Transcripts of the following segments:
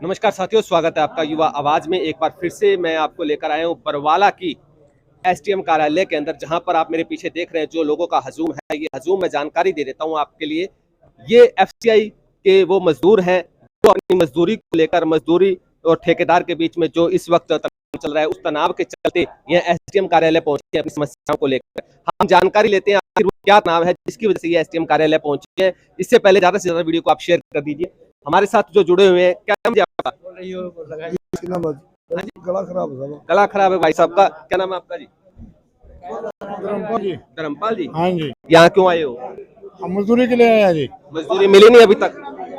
नमस्कार साथियों, स्वागत है आपका युवा आवाज में। एक बार फिर से मैं आपको लेकर आया हूँ बरवाला की एसडीएम कार्यालय के अंदर, जहां पर आप मेरे पीछे देख रहे हैं जो लोगों का हजूम है। ये हजूम मैं जानकारी दे देता हूं आपके लिए। ये एफसीआई के वो मजदूर हैं जो अपनी मजदूरी को लेकर, मजदूरी और ठेकेदार के बीच में जो इस वक्त तनाव चल रहा है, उस तनाव के चलते ये एसडीएम कार्यालय पहुंचे अपनी समस्याओं को लेकर। हम जानकारी लेते हैं आखिर वो क्या तनाव है जिसकी वजह से ये एसडीएम कार्यालय पहुंचे हैं। इससे पहले ज्यादा से ज्यादा वीडियो को आप शेयर कर दीजिए। हमारे साथ जो जुड़े हुए हैं, क्या नाम है आपका? गला खराब है। गला खराब है भाई साहब का। क्या नाम है आपका जी? धर्मपाल जी। धर्मपाल जी, हाँ जी, यहाँ क्यों आए हो? हम मजदूरी के लिए आए हैं जी। मजदूरी मिली नहीं अभी तक?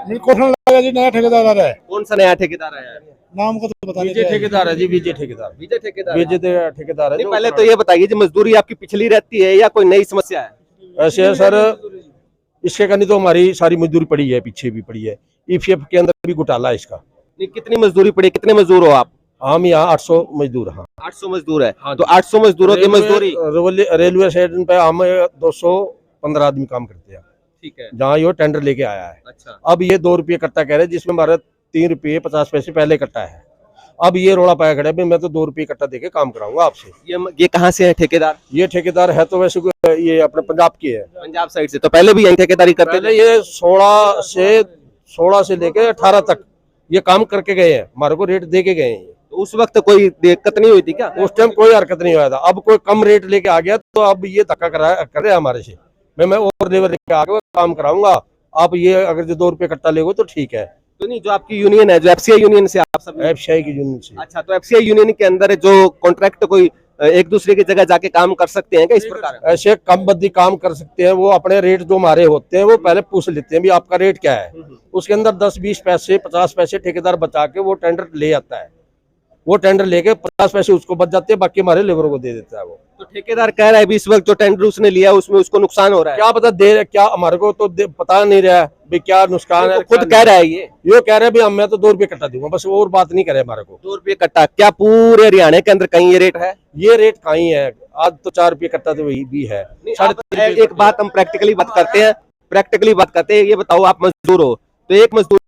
मेरे क्वेश्चन लगा जी, नया ठेकेदार आ रहा है। कौन सा नया ठेकेदार आया है? नाम को तो बता विजय ठेकेदार है जी, विजय ठेकेदार। विजय ठेकेदार। विजय ठेकेदार है। नहीं, पहले तो ये बताइए जी, मजदूरी आपकी पिछली रहती है या कोई नई समस्या है? ऐसे है सर, इसके करनी तो हमारी सारी मजदूरी पड़ी है, पीछे भी पड़ी है। ईपीएफ के अंदर भी घोटाला है इसका। नहीं, कितनी मजदूरी पड़ी? कितने मजदूर हो आप? हम यहाँ 800 मजदूर। हाँ, 800 मजदूर है। हाँ, तो 800 मजदूरों की मजदूरी, रेलवे स्टेशन पे हम 215 आदमी काम करते हैं, ठीक है। जहाँ ये टेंडर लेके आया है। अच्छा, अब ये 2 रुपये कट्टा कह रहे हैं, जिसमें हमारा 3 रुपये 50 पैसे पहले कट्टा है। अब ये रोड़ा पाया खड़ा है, मैं तो 2 रुपये कट्टा देके काम कराऊंगा आपसे। ये कहाँ से है ठेकेदार? ये ठेकेदार है तो वैसे ये अपने पंजाब की है, पंजाब साइड से। तो पहले भी यही ठेकेदारी करते पहले थे? ये 16 से लेके 18 तक ये काम करके गए हैं, हमारे को रेट दे के गए हैं। तो उस वक्त कोई दिक्कत नहीं हुई थी क्या? उस टाइम कोई हरकत नहीं हुआ था। अब कोई कम रेट लेके आ गया तो अब ये धक्का कर रहे हैं हमारे से। मैं और लेबर लेके आके काम कराऊंगा। आप ये अगर जो 2 रुपये कट्टा लेगो तो ठीक है। तो नहीं, जो आपकी यूनियन है, जो एफसीआई यूनियन से आप सब? एफसीआई की यूनियन से। अच्छा, तो एफसीआई यूनियन के अंदर जो कॉन्ट्रैक्ट कोई एक दूसरे की जगह जाके काम कर सकते हैं क्या इस प्रकार? ऐसे कम बद्दी काम कर सकते हैं। वो अपने रेट जो हमारे होते हैं वो पहले पूछ लेते हैं भी आपका रेट क्या है। उसके अंदर 10-20 पैसे 50 पैसे ठेकेदार बचा के वो टेंडर ले आता है। वो टेंडर लेके 50 पैसे उसको बच जाते हैं, बाकी हमारे लेबरों को दे देता है वो। तो ठेकेदार कह रहा है भी इस वक्त जो टेंडर उसने लिया उसमें उसको नुकसान हो रहा है। क्या पता दे क्या, हमारे को तो पता नहीं रहा भी क्या नुकसान है। खुद कह रहा है ये कह रहे हैं भी मैं तो 2 रुपये कट्टा दूंगा, बस और बात नहीं करे हमारे को। 2 रुपये कट्टा? क्या पूरे हरियाणा के अंदर कहीं ये रेट है? ये रेट कहीं है, आज तो 4 रुपये कट्टा तो वही भी है। एक बात हम प्रैक्टिकली बात करते हैं। ये बताओ, आप मजदूर हो तो एक मजदूर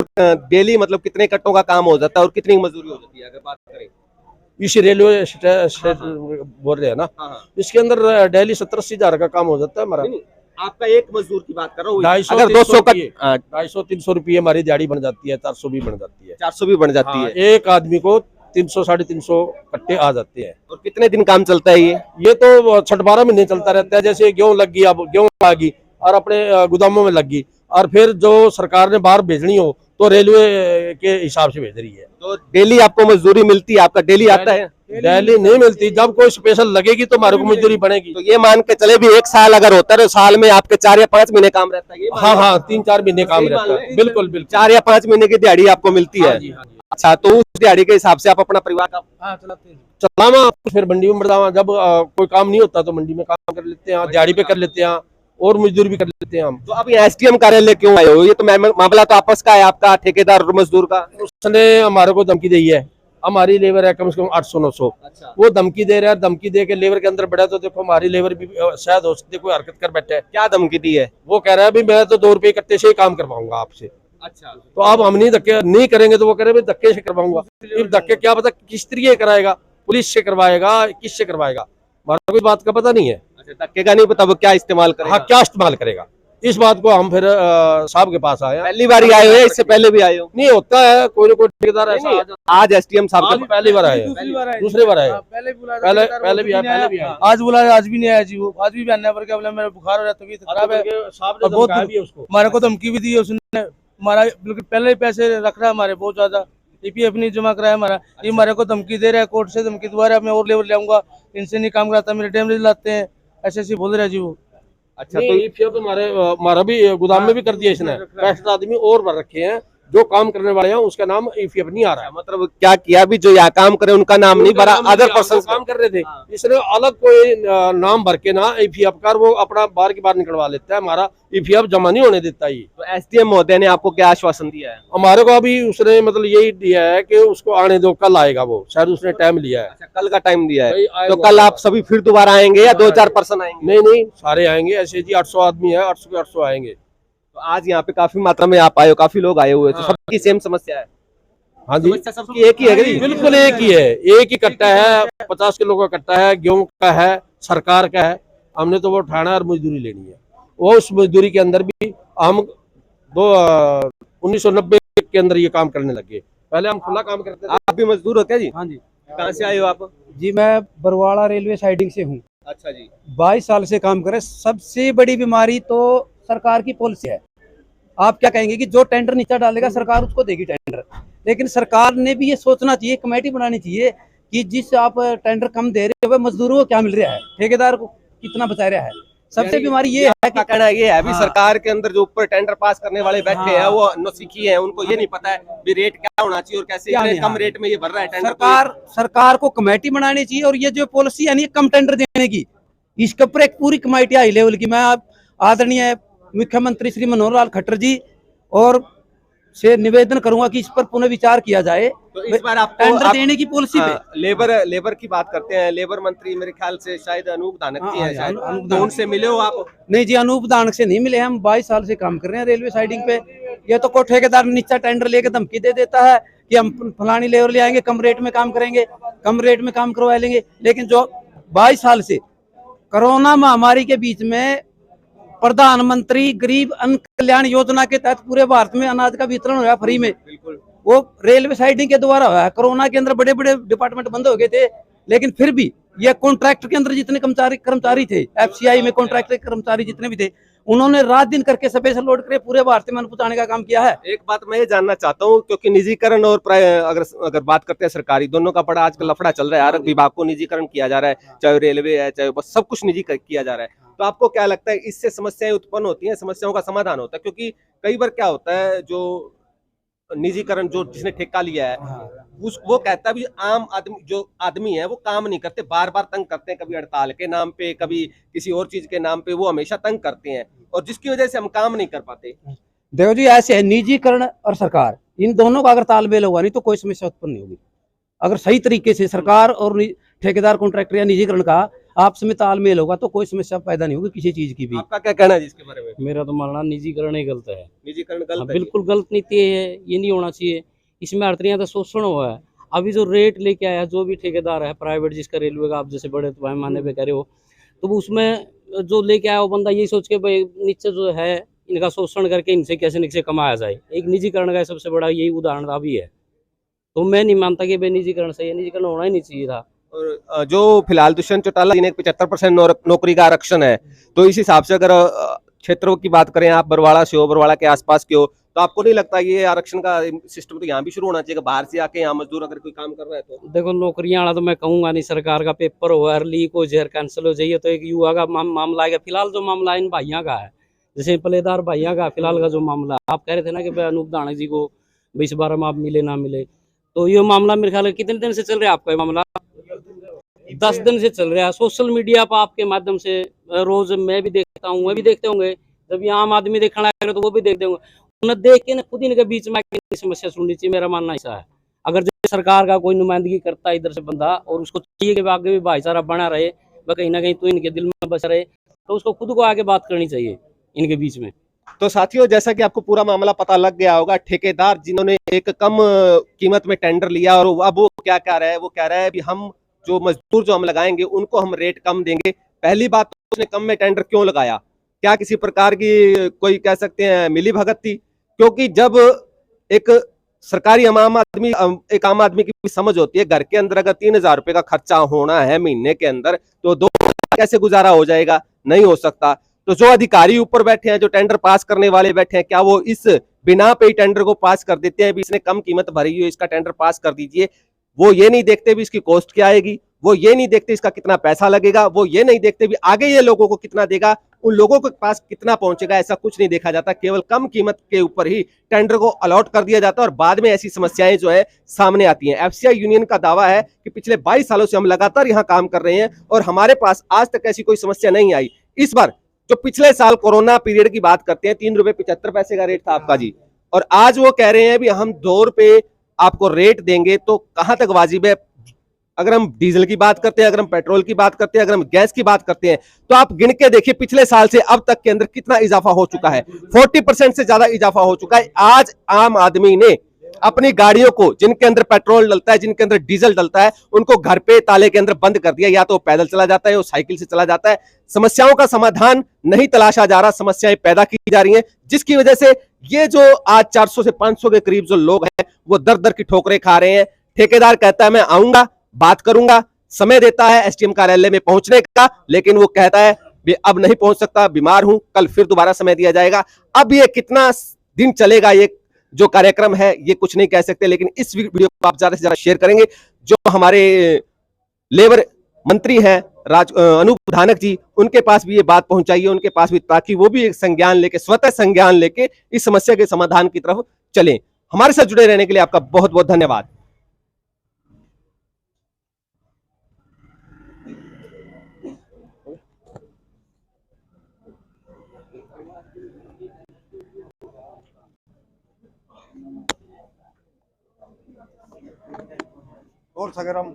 डेली मतलब कितने कट्टों का काम हो जाता है और कितनी मजदूरी हो जाती है अगर बात करें? इसी रेलवे स्टेशन बोल रहे हैं ना, इसके अंदर डेली 70-80 हजार का काम हो जाता है हमारा। आपका एक मजदूर की बात कर रहा हूँ। 250-300 रुपये हमारी दिहाड़ी बन जाती है, 400 भी बन जाती है। 400 भी बन जाती है। एक आदमी को 300-350 कट्टे आ जाते हैं। और कितने दिन काम चलता है ये तो 6-12 महीने चलता रहता है। जैसे गेहूं लग गई, अब गेहूं आ गई और अपने गोदामों में लग गई, और फिर जो सरकार ने बाहर भेजनी हो तो रेलवे के हिसाब से भेज रही है। तो डेली आपको मजदूरी मिलती है? आपका डेली आता है? डेली नहीं मिलती, जब कोई स्पेशल लगेगी तो हमारे को मजदूरी बनेगी। तो ये मान के चले भी एक साल अगर होता है तो साल में आपके 4 या 5 महीने काम रहता है? हाँ, 3-4 महीने काम रहता है। बिल्कुल 4 या 5 महीने की दिहाड़ी आपको मिलती है। अच्छा, तो उस दिहाड़ी के हिसाब से आप अपना परिवार का चलावा फिर मंडी में बढ़ावा। जब कोई काम नहीं होता तो मंडी में काम कर लेते हैं, दिहाड़ी पे कर लेते हैं और मजदूरी भी कर लेते हैं हम। तो अब ये एसडीएम कार्यालय क्यों आए हो? ये तो मामला तो आपस का है, आपका ठेकेदार और मजदूर का। उसने हमारे को धमकी दी है। हमारी लेबर है कम से कम 800-900। अच्छा। वो धमकी दे रहा है। धमकी दे के लेबर के अंदर बढ़ा तो देखो हमारी लेबर भी शायद हो सकती है कोई हरकत कर बैठे है। क्या धमकी दी है? वो कह रहा है भी मैं तो 2 रुपये कट्टे से ही काम करवाऊंगा आपसे। अच्छा। तो अब हम नहीं धक्के नहीं करेंगे तो वो कह रहे हैं धक्के से करवाऊंगा। धक्के क्या पता किस तरीके कराएगा, पुलिस से करवाएगा, किससे करवाएगा, हमारा कोई बात का पता नहीं है। अच्छा, धक्के का नहीं पता वो क्या इस्तेमाल करेगा? हाँ, क्या इस्तेमाल करेगा, इस बात को हम फिर साहब के पास आए। पहली बार आए हो या इससे पहले भी आए हो? नहीं होता है, कोई ना कोई ठेकेदार ऐसा। आज एसडीएम साहब पहली बार आए, दूसरी बार आए। पहले भी आए। आज बुलाया, आज भी नहीं आया जी। वो आज भी आने पर क्या बोला, मेरा बुखार हो रहा है, तबीयत खराब है। बहुत हमारे को धमकी भी दी है उसने। हमारा बिल्कुल पहले ही पैसे रख रहा है हमारे बहुत ज्यादा। ईपीएफ नहीं जमा कराया हमारा। ये हमारे को धमकी दे रहा है, कोर्ट से धमकी दोबारा मैं और लेबर ले आऊंगा, इनसे नहीं काम कराता, मेरे डैमेज लाते हैं, ऐसे बोल रहा है जी वो। अच्छा, तो हमारा भी गोदाम में भी कर दिया इसने। 65 आदमी और भर रखे हैं जो काम करने वाले हैं, उसका नाम ईपीएफ नहीं आ रहा है। मतलब क्या किया भी, जो यहाँ काम करे उनका नाम नहीं भरा, अदर पर्सन काम कर रहे थे। इसने अलग कोई नाम भर के ना ईपीएफ का वो अपना बाहर की बाहर निकलवा लेता है। हमारा ईपीएफ जमा नहीं होने देता। ये तो एसडीएम महोदय ने आपको क्या आश्वासन दिया है? हमारे को अभी उसने मतलब यही दिया है कि उसको आने दो, कल आएगा वो, शायद उसने टाइम लिया है। अच्छा, कल का टाइम दिया है। तो कल आप सभी फिर दोबारा आएंगे या 2-4 पर्सन आएंगे? नहीं, सारे आएंगे। ऐसे जी 800 आदमी है, 800 के 800 आएंगे। तो आज यहाँ पे काफी मात्रा में आप आए हो, काफी लोग आए हुए, तो सबकी सेम समस्या है? हाँ जी, समस्या सबकी एक ही है कि बिल्कुल एक ही है, एक ही कट्टा है, 50 किलो का कट्टा है, गेहूं का है, सरकार का है। हमने तो वो उठाना है और मजदूरी लेनी है। वो उस मजदूरी के अंदर भी हम 1990 के अंदर ये काम करने लगे। पहले हम खुला काम करते थे। आप भी मजदूर हो क्या जी? हाँ जी कहाँ से आए हो आप? जी, मैं बरवाड़ा रेलवे साइडिंग से हूँ। अच्छा जी। 22 साल से काम कर रहे। सबसे बड़ी बीमारी तो सरकार की पॉलिसी है। आप क्या कहेंगे कि जो टेंडर नीचा डालेगा सरकार उसको देगी टेंडर, लेकिन सरकार ने भी ये सोचना चाहिए, कमेटी बनानी चाहिए कि जिस आप टेंडर कम दे रहे हो वह मजदूरों को क्या मिल रहा है, ठेकेदार को कितना बचा रहा है। सबसे बीमारी ये है कि कहना ये है अभी हाँ। सरकार के अंदर जो ऊपर टेंडर पास करने वाले बैठे हैं वो नौसिखी हैं, उनको ये नहीं पता है भी रेट क्या होना चाहिए और कैसे क्या इतने नहीं, कम हाँ। रेट में ये भर रहा है टेंडर। सरकार को कमेटी बनानी चाहिए और ये जो पॉलिसी है ना, कम टेंडर देने की, इसके ऊपर एक पूरी कमेटी हाई लेवल की, मैं आदरणीय मुख्यमंत्री श्री मनोहर लाल खट्टर जी और से निवेदन करूंगा कि इस पर पुनः विचार किया जाए। तो इस बार आपको टेंडर देने की पॉलिसी पे लेबर की बात करते हैं। लेबर मंत्री मेरे ख्याल से शायद अनूप धानक जी हैं, शायद अनूप तो उनसे मिले हो आप? नहीं जी, अनूप दानक से नहीं मिले। हम 22 साल से काम कर रहे हैं रेलवे साइडिंग पे। ये तो कोई ठेकेदार नीचा टेंडर लेके धमकी दे देता है कि हम फलानी लेबर ले आएंगे, कम रेट में काम करेंगे, कम रेट में काम करवा लेंगे। लेकिन जो 22 साल से कोरोना महामारी के बीच में प्रधानमंत्री गरीब अन्न कल्याण योजना के तहत पूरे भारत में अनाज का वितरण हुआ फ्री में, बिल्कुल वो रेलवे साइडिंग के द्वारा हुआ है। कोरोना के अंदर बड़े बड़े डिपार्टमेंट बंद हो गए थे, लेकिन फिर भी ये कॉन्ट्रैक्ट के अंदर जितने कर्मचारी थे, एफसीआई में कॉन्ट्रैक्ट कर्मचारी जितने भी थे, उन्होंने रात दिन करके स्पेशल लोड करके पूरे भारत में अन्न पहुंचाने का काम किया है। एक बात मैं ये जानना चाहता हूँ, क्योंकि निजीकरण और अगर बात करते हैं सरकारी, दोनों का बड़ा आजकल लफड़ा चल रहा है। हर विभाग को निजीकरण किया जा रहा है, चाहे रेलवे है चाहे बस, सब कुछ निजी किया जा रहा है। तो आपको क्या लगता है इससे समस्याएं उत्पन्न होती हैं, समस्याओं का समाधान होता है? क्योंकि कई बार क्या होता है, जो निजीकरण जो जिसने ठेका लिया है वो कहता है भी आम आदमी है वो काम नहीं करते, बार बार तंग करते हैं, कभी हड़ताल के नाम पे, कभी किसी और चीज के नाम पे, वो हमेशा तंग करते हैं और जिसकी वजह से हम काम नहीं कर पाते। देखो जी, ऐसे है, निजीकरण और सरकार, इन दोनों का अगर तालमेल होगा नहीं तो कोई समस्या उत्पन्न नहीं होगी। अगर सही तरीके से सरकार और ठेकेदार कॉन्ट्रैक्टर या निजीकरण का आपस में तालमेल होगा तो कोई समस्या पैदा नहीं होगी किसी चीज की भी। आपका क्या कहना है इसके बारे में? मेरा तो मानना निजीकरण ही गलत है। निजीकरण हाँ, गलत है? बिल्कुल गलत नीति है, ये नहीं होना चाहिए। इसमें हर तरह का शोषण हुआ है। अभी जो रेट लेके आया जो भी ठेकेदार है प्राइवेट, जिसका रेलवे का आप जैसे बड़े पैमाने पे करे हो, तो वो उसमें जो लेके आया वो बंदा यही सोच के भाई नीचे जो है इनका शोषण करके इनसे कैसे नीचे कमाया जाए। एक निजीकरण का सबसे बड़ा यही उदाहरण अभी है। तो मैं नहीं मानता कि भाई निजीकरण सही है, निजीकरण होना ही नहीं चाहिए था। और जो फिलहाल दुष्यंत चौटाला जी ने 75% नौकरी का आरक्षण है, तो इस हिसाब से अगर क्षेत्रों की बात करें, आप बरवाड़ा से हो, बरवाड़ा के आसपास के हो, तो आपको नहीं लगता ये आरक्षण का सिस्टम तो यहाँ भी शुरू होना चाहिए? बाहर से आके यहाँ मजदूर अगर कोई काम कर रहा है तो देखो, नौकरियां वाला तो मैं कहूंगा नहीं। सरकार का पेपर हो यार, लीक हो जाए, कैंसिल हो जाइए तो एक युवा का मामला आएगा। फिलहाल जो मामला इन भाइयों का है, जैसे पलेदार भाइयों का फिलहाल का जो मामला, आप कह रहे थे ना कि भाई अनूप धानक जी को 2012 में आप मिले ना मिले, तो ये मामला मेरे ख्याल कितने दिन से चल रहा है आपका? ये मामला 10 दिन से चल रहा है। सोशल मीडिया पर आपके माध्यम से रोज मैं भी देखता हूँ, वो भी देखते होंगे। जब ये आम आदमी देखना है तो वो भी देखते होंगे। उन्हें देख के ना खुद ही इनके बीच में समस्या सुननी चाहिए। मेरा मानना ऐसा है, अगर जैसे सरकार का कोई नुमाइंदगी करता है इधर से बंदा और उसको चाहिए कि आगे भी भाईचारा बना रहे, कहीं ना कहीं तो इनके दिल में बस रहे, तो उसको खुद को आगे बात करनी चाहिए इनके बीच में। तो साथियों, जैसा कि आपको पूरा मामला पता लग गया होगा, ठेकेदार जिन्होंने एक कम कीमत में टेंडर लिया और अब वो क्या कह रहा है, वो कह रहा है भी हम जो मजदूर जो हम लगाएंगे उनको हम रेट कम देंगे। पहली बात तो उसने कम में टेंडर क्यों लगाया? क्या किसी प्रकार की कोई कह सकते हैं मिली भगत थी? क्योंकि जब एक सरकारी आम आदमी की भी समझ होती है, घर के अंदर अगर 3000 रुपए का खर्चा होना है महीने के अंदर, तो 2000 कैसे गुजारा हो जाएगा? नहीं हो सकता। तो जो अधिकारी ऊपर बैठे हैं, जो टेंडर पास करने वाले बैठे हैं, क्या वो इस बिना पे ही टेंडर को पास कर देते हैं? भी इसने कम कीमत भरी हुई, इसका टेंडर पास कर दीजिए। वो ये नहीं देखते भी इसकी कॉस्ट क्या आएगी, वो ये नहीं देखते इसका कितना पैसा लगेगा, वो ये नहीं देखते भी आगे ये लोगों को कितना देगा, उन लोगों के पास कितना पहुंचेगा। ऐसा कुछ नहीं देखा जाता, केवल कम कीमत के ऊपर ही टेंडर को अलॉट कर दिया जाता है और बाद में ऐसी समस्याएं जो है सामने आती हैं। एफसीआई यूनियन का दावा है कि पिछले 22 सालों से हम लगातार यहां काम कर रहे हैं और हमारे पास आज तक ऐसी कोई समस्या नहीं आई। इस बार जो पिछले साल कोरोना पीरियड की बात करते हैं, 3 रुपए 75 पैसे का रेट था आपका जी, और आज वो कह रहे हैं भी हम 2 रुपए आपको रेट देंगे, तो कहां तक वाजिब है? अगर हम डीजल की बात करते हैं, अगर हम पेट्रोल की बात करते हैं, अगर हम गैस की बात करते हैं, तो आप गिन के देखिए पिछले साल से अब तक के अंदर कितना इजाफा हो चुका है। 40% से ज्यादा इजाफा हो चुका है। आज आम आदमी ने अपनी गाड़ियों को, जिनके अंदर पेट्रोल डलता है, जिनके अंदर डीजल डलता है, उनको घर पे ताले के अंदर बंद कर दिया। या तो पैदल चला जाता है या साइकिल से चला जाता है। समस्याओं का समाधान नहीं तलाशा जा रहा, समस्याएं पैदा की जा रही हैं, जिसकी वजह से ये जो आज 400 से 500 के करीब जो लोग हैं वो दर दर की ठोकरें खा रहे हैं। ठेकेदार कहता है मैं आऊंगा, बात करूंगा, समय देता है एसडीएम कार्यालय में पहुंचने का, लेकिन वो कहता है अब नहीं पहुंच सकता, बीमार हूं, कल फिर दोबारा समय दिया जाएगा। अब ये कितना दिन चलेगा ये जो कार्यक्रम है ये कुछ नहीं कह सकते, लेकिन इस वीडियो को आप ज्यादा से ज्यादा शेयर करेंगे। जो हमारे लेबर मंत्री हैं अनूप धानक जी, उनके पास भी ये बात पहुंचाइए, उनके पास भी, ताकि वो भी एक संज्ञान लेके, स्वतः संज्ञान लेके इस समस्या के समाधान की तरफ चलें। हमारे साथ जुड़े रहने के लिए आपका बहुत बहुत धन्यवाद। और सगरम